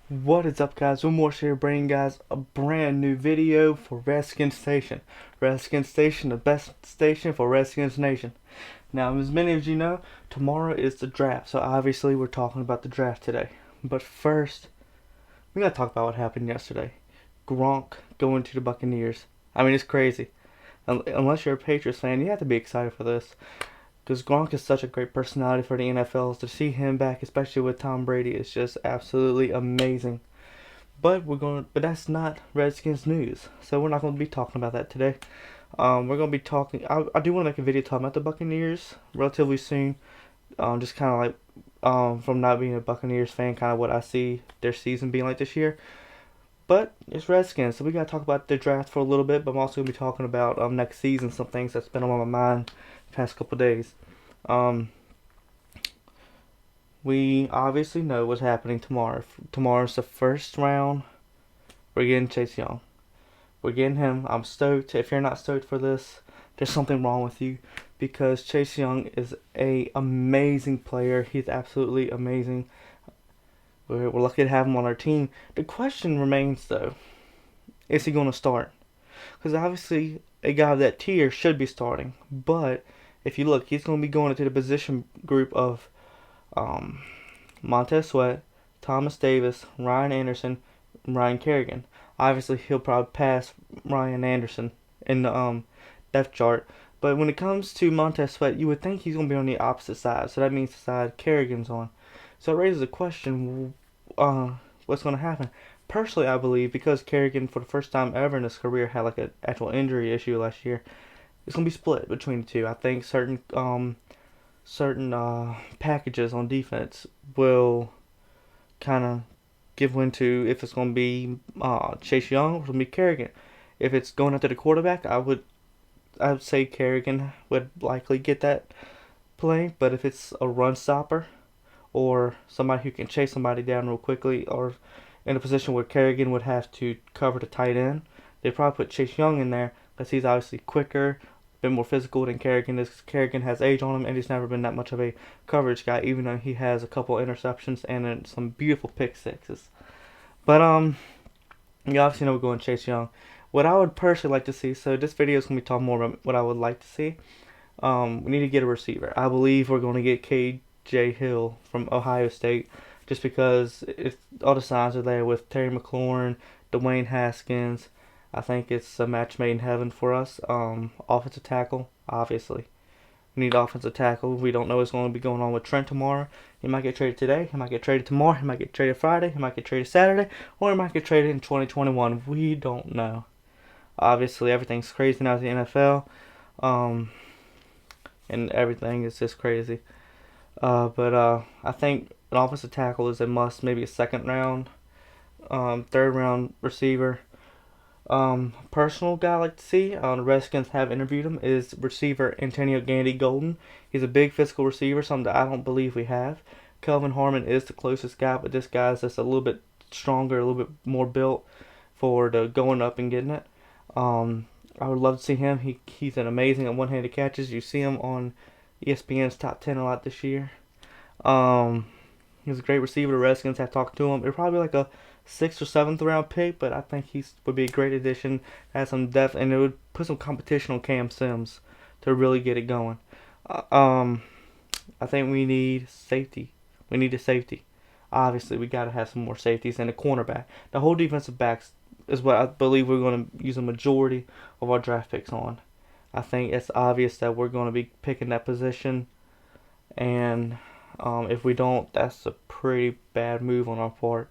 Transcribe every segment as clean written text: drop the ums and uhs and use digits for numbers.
What is up, guys? One more here bringing guys a brand new video for Redskins Station. Redskins Station, the best station for Redskins Nation. Now, as many of you know, tomorrow is the draft, so obviously we're talking about the draft today. But first, we gotta talk about what happened yesterday. Gronk going to the Buccaneers. I mean, it's crazy. Unless you're a Patriots fan, you have to be excited for this. Because Gronk is such a great personality for the NFL. To see him back, especially with Tom Brady, is just absolutely amazing. But that's not Redskins news, so we're not going to be talking about that today. We're going to be talking. I do want to make a video talking about the Buccaneers relatively soon. Just kind of like from not being a Buccaneers fan, kind of what I see their season being like this year. But it's Redskins, so we got to talk about the draft for a little bit. But I'm also going to be talking about next season, some things that's been on my mind the past couple days. Um, we obviously know what's happening tomorrow. Tomorrow's the first round. We're getting Chase Young. We're getting him. I'm stoked. If you're not stoked for this, there's something wrong with you, because Chase Young is a amazing player. He's absolutely amazing. We're lucky to have him on our team. The question remains though, is he going to start? Because obviously a guy of that tier should be starting. But if you look, he's going to be going into the position group of um, Montez Sweat, Thomas Davis, Ryan Anderson, and Ryan Kerrigan. Obviously, he'll probably pass Ryan Anderson in the depth chart. But when it comes to Montez Sweat, you would think he's going to be on the opposite side. So that means the side Kerrigan's on. So it raises a question, what's going to happen? Personally, I believe because Kerrigan, for the first time ever in his career, had like an actual injury issue last year, it's going to be split between the two. I think certain packages on defense will kind of give win to if it's going to be Chase Young or it's going to be Kerrigan. If it's going after the quarterback, I would say Kerrigan would likely get that play. But if it's a run stopper or somebody who can chase somebody down real quickly, or in a position where Kerrigan would have to cover the tight end, they probably put Chase Young in there because he's obviously quicker, a bit more physical than Kerrigan is. Kerrigan has age on him, and he's never been that much of a coverage guy, even though he has a couple interceptions and some beautiful pick sixes. But you obviously know we're going Chase Young. What I would personally like to see, so this video is gonna be talking more about what I would like to see. We need to get a receiver. I believe we're going to get KJ Hill from Ohio State, just because all the signs are there with Terry McLaurin, Dwayne Haskins. I think it's a match made in heaven for us. Offensive tackle, obviously. We need offensive tackle. We don't know what's going to be going on with Trent tomorrow. He might get traded today. He might get traded tomorrow. He might get traded Friday. He might get traded Saturday. Or he might get traded in 2021. We don't know. Obviously, everything's crazy now at the NFL. Um, and everything is just crazy. But I think an offensive tackle is a must. Maybe a second round, third round receiver. Personal guy I like to see, the Redskins have interviewed him, is receiver Antonio Gandy Golden. He's a big physical receiver, something that I don't believe we have. Kelvin Harmon is the closest guy, but this guy's just a little bit stronger, a little bit more built for the going up and getting it. I would love to see him. He's an amazing at one-handed catches. You see him on ESPN's top 10 a lot this year. He's a great receiver. The Redskins have talked to him. They're probably like a sixth or seventh round pick, but I think he would be a great addition. Has some depth, and it would put some competition on Cam Sims to really get it going. Uh, um, I think we need safety. We need a safety. Obviously, we got to have some more safeties and a cornerback. The whole defensive backs is what I believe we're going to use a majority of our draft picks on. I think it's obvious that we're going to be picking that position, and if we don't, that's a pretty bad move on our part,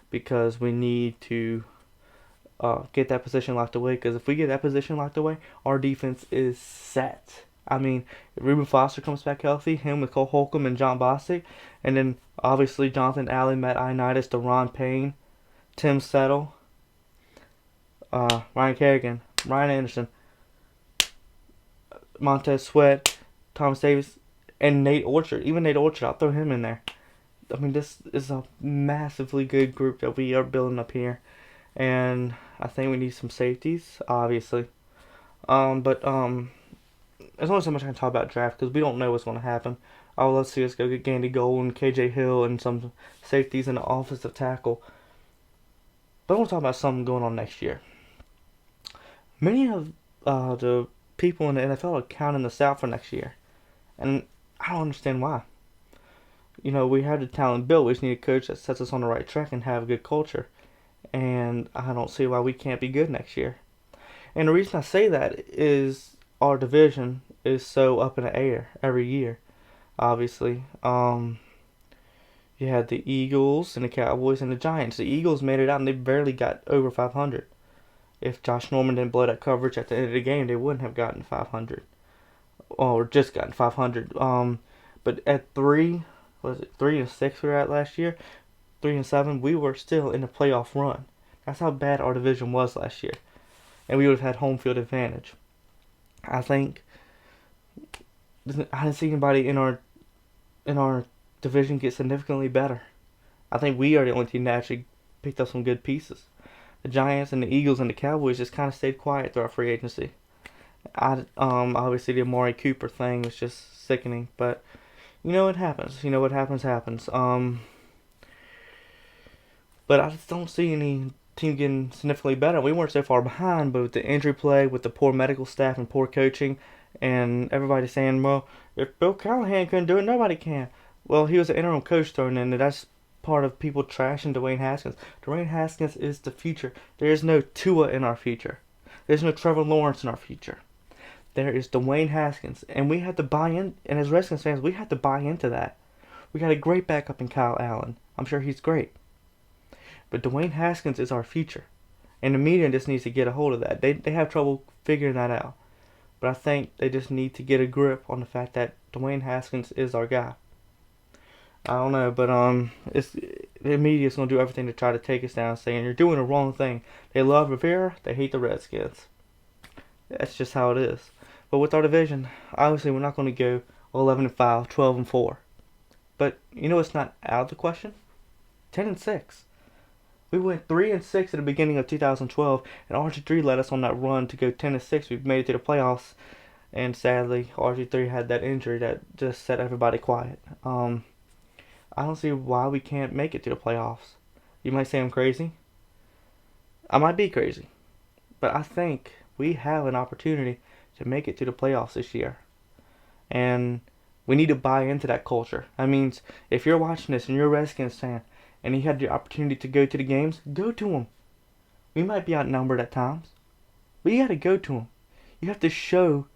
because we need to get that position locked away. Because if we get that position locked away, our defense is set. I mean, if Reuben Foster comes back healthy, him with Cole Holcomb and John Bostic, and then obviously Jonathan Alley, Matt Ioannidis, Deron Payne, Tim Settle, Ryan Kerrigan, Ryan Anderson, Montez Sweat, Thomas Davis, and Nate Orchard. Even Nate Orchard, I'll throw him in there. I mean, this is a massively good group that we are building up here, and I think we need some safeties, obviously. But there's only so much I can talk about draft because we don't know what's going to happen. I would love to see us go get Gandy Golden, KJ Hill, and some safeties and an offensive tackle. But I want to talk about something going on next year. Many of the people in the NFL are counting us out for next year, and I don't understand why. You know, we have the talent built. We just need a coach that sets us on the right track and have a good culture. And I don't see why we can't be good next year. And the reason I say that is our division is so up in the air every year. Obviously, you had the Eagles and the Cowboys and the Giants. The Eagles made it out and they barely got over 500. If Josh Norman didn't blow that coverage at the end of the game, they wouldn't have gotten 500, or just gotten 500. But at 3-6 we were at last year, 3-7, we were still in the playoff run. That's how bad our division was last year, and we would have had home field advantage. I think I didn't see anybody in our division get significantly better. I think we are the only team that actually picked up some good pieces. The Giants and the Eagles and the Cowboys just kind of stayed quiet throughout free agency. Obviously the Amari Cooper thing was just sickening, but you know what happens. You know what happens. But I just don't see any team getting significantly better. We weren't so far behind, but with the injury plague, with the poor medical staff and poor coaching, and everybody saying, well, if Bill Callahan couldn't do it, nobody can. Well, he was an interim coach thrown in, and that's part of people trashing Dwayne Haskins. Dwayne Haskins is the future. There is no Tua in our future. There's no Trevor Lawrence in our future. There is Dwayne Haskins, and we have to buy in. And as Redskins fans, we have to buy into that. We got a great backup in Kyle Allen. I'm sure he's great. But Dwayne Haskins is our future. And the media just needs to get a hold of that. They have trouble figuring that out. But I think they just need to get a grip on the fact that Dwayne Haskins is our guy. I don't know, but the media's gonna do everything to try to take us down, saying you're doing the wrong thing. They love Rivera, they hate the Redskins. That's just how it is. But with our division, obviously we're not going to go 11-5, 12-4. But you know it's not out of the question. 10-6. We went 3-6 at the beginning of 2012, and RG3 led us on that run to go 10-6. We made it to the playoffs, and sadly, RG3 had that injury that just set everybody quiet. I don't see why we can't make it to the playoffs. You might say I'm crazy. I might be crazy, but I think we have an opportunity to make it to the playoffs this year, and we need to buy into that culture. That means if you're watching this and you're a Redskins fan, and you had the opportunity to go to the games, go to them. We might be outnumbered at times, but you got to go to them. You have to show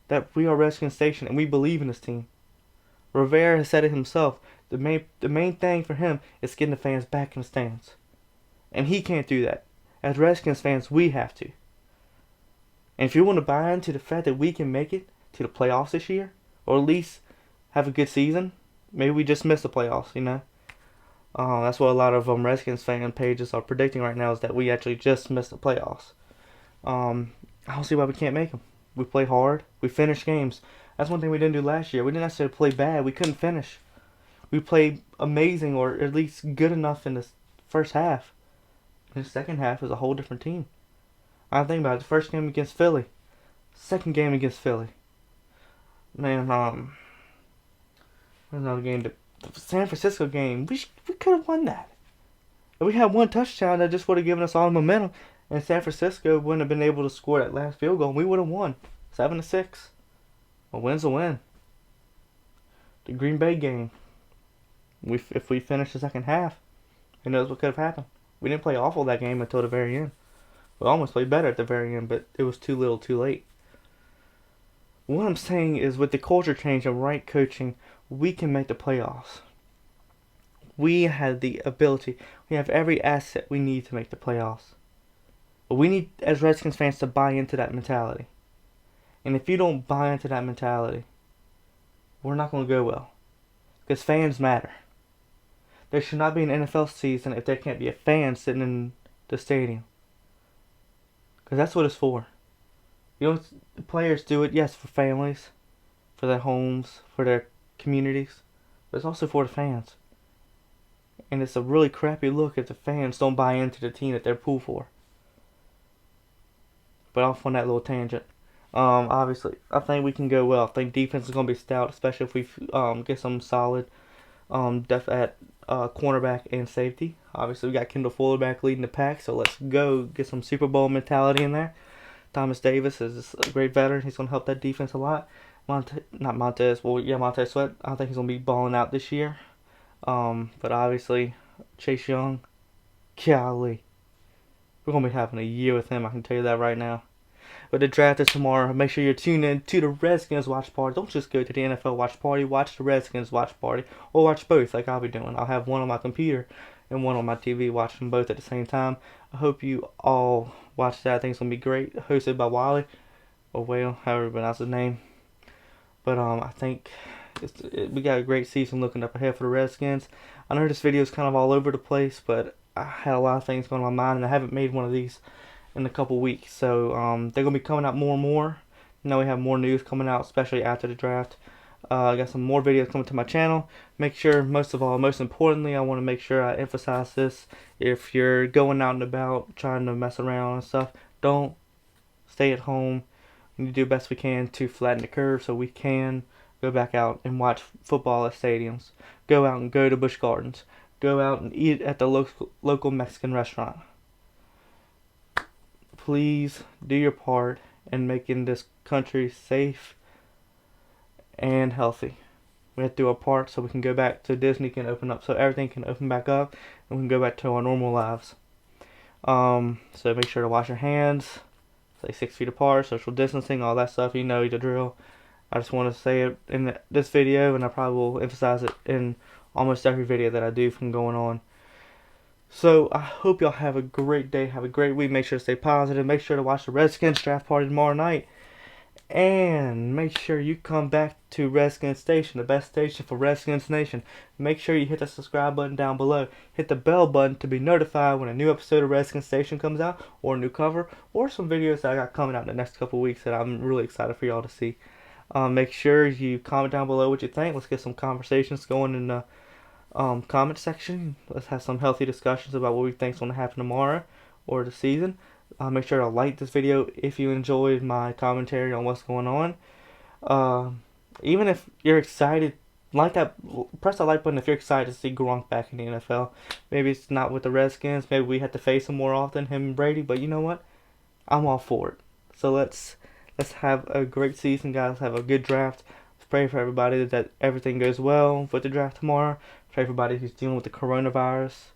that we are Redskins Station and we believe in this team. Rivera has said it himself. The main thing for him is getting the fans back in the stands, and he can't do that. As Redskins fans, we have to. And if you want to buy into the fact that we can make it to the playoffs this year, or at least have a good season, maybe we just miss the playoffs, you know. That's what a lot of Redskins fan pages are predicting right now, is that we actually just missed the playoffs. I don't see why we can't make them. We play hard. We finish games. That's one thing we didn't do last year. We didn't necessarily play bad. We couldn't finish. We played amazing, or at least good enough in the first half. The second half is a whole different team. I think about it. The first game against Philly. Second game against Philly. Man, another game, the San Francisco game. We could have won that. If we had one touchdown, that just would have given us all the momentum, and San Francisco wouldn't have been able to score that last field goal, and we would have won 7-6. A win's a win. The Green Bay game. If we finished the second half, who knows what could have happened. We didn't play awful that game until the very end. We almost played better at the very end, but it was too little too late. What I'm saying is, with the culture change and right coaching, we can make the playoffs. We have the ability. We have every asset we need to make the playoffs. But we need, as Redskins fans, to buy into that mentality. And if you don't buy into that mentality, we're not going to go well. Because fans matter. There should not be an NFL season if there can't be a fan sitting in the stadium. Because that's what it's for. You know, the players do it, yes, for families, for their homes, for their communities, but it's also for the fans. And it's a really crappy look if the fans don't buy into the team that they're pulled for. But off on that little tangent. Obviously, I think we can go well. I think defense is going to be stout, especially if we get some solid depth at cornerback and safety. Obviously, we got Kendall Fuller back leading the pack, so let's go get some Super Bowl mentality in there. Thomas Davis is a great veteran. He's going to help that defense a lot. Montez Sweat. I don't think he's going to be balling out this year. But obviously, Chase Young, golly, we're going to be having a year with him. I can tell you that right now. But the draft is tomorrow. Make sure you're tuned in to the Redskins watch party. Don't just go to the NFL watch party. Watch the Redskins watch party. Or watch both like I'll be doing. I'll have one on my computer and one on my TV, watching them both at the same time. I hope you all watch that. I think it's going to be great. Hosted by Wiley. Or Whale, however you pronounce his name. But I think we got a great season looking up ahead for the Redskins. I know this video is kind of all over the place, but I had a lot of things going on my mind, and I haven't made one of these in a couple weeks. So they're going to be coming out more and more. Now we have more news coming out, especially after the draft. I got some more videos coming to my channel. Make sure, most importantly, I want to make sure I emphasize this. If you're going out and about, trying to mess around and stuff, don't stay at home. We need to do the best we can to flatten the curve so we can go back out and watch football at stadiums. Go out and go to Busch Gardens. Go out and eat at the local Mexican restaurant. Please do your part in making this country safe and healthy. We have to do our part so we can go back to Disney can open up, so everything can open back up and we can go back to our normal lives. So make sure to wash your hands, stay 6 feet apart, social distancing, all that stuff. You know the drill. I just want to say it in this video, and I probably will emphasize it in almost every video that I do from going on. So I hope y'all have a great day, have a great week. Make sure to stay positive. Make sure to watch the Redskins draft party tomorrow night. And make sure you come back to Redskins Station, the best station for Redskins Nation. Make sure you hit the subscribe button down below. Hit the bell button to be notified when a new episode of Redskins Station comes out, or a new cover, or some videos that I got coming out in the next couple weeks that I'm really excited for y'all to see. Make sure you comment down below what you think. Let's get some conversations going in the comment section. Let's have some healthy discussions about what we think is going to happen tomorrow or the season. Make sure to like this video if you enjoyed my commentary on what's going on. Even if you're excited, press that like button if you're excited to see Gronk back in the NFL. Maybe it's not with the Redskins. Maybe we have to face him more often, him and Brady. But you know what? I'm all for it. So let's have a great season, guys. Have a good draft. Let's pray for everybody that everything goes well with the draft tomorrow. Pray for everybody who's dealing with the coronavirus.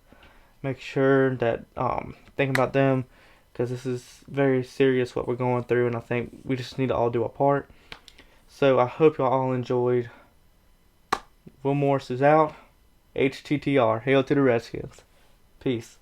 Make sure that think about them, because this is very serious what we're going through, and I think we just need to all do our part. So I hope y'all all enjoyed. Will Morris is out. HTTR. Hail to the Redskins. Peace.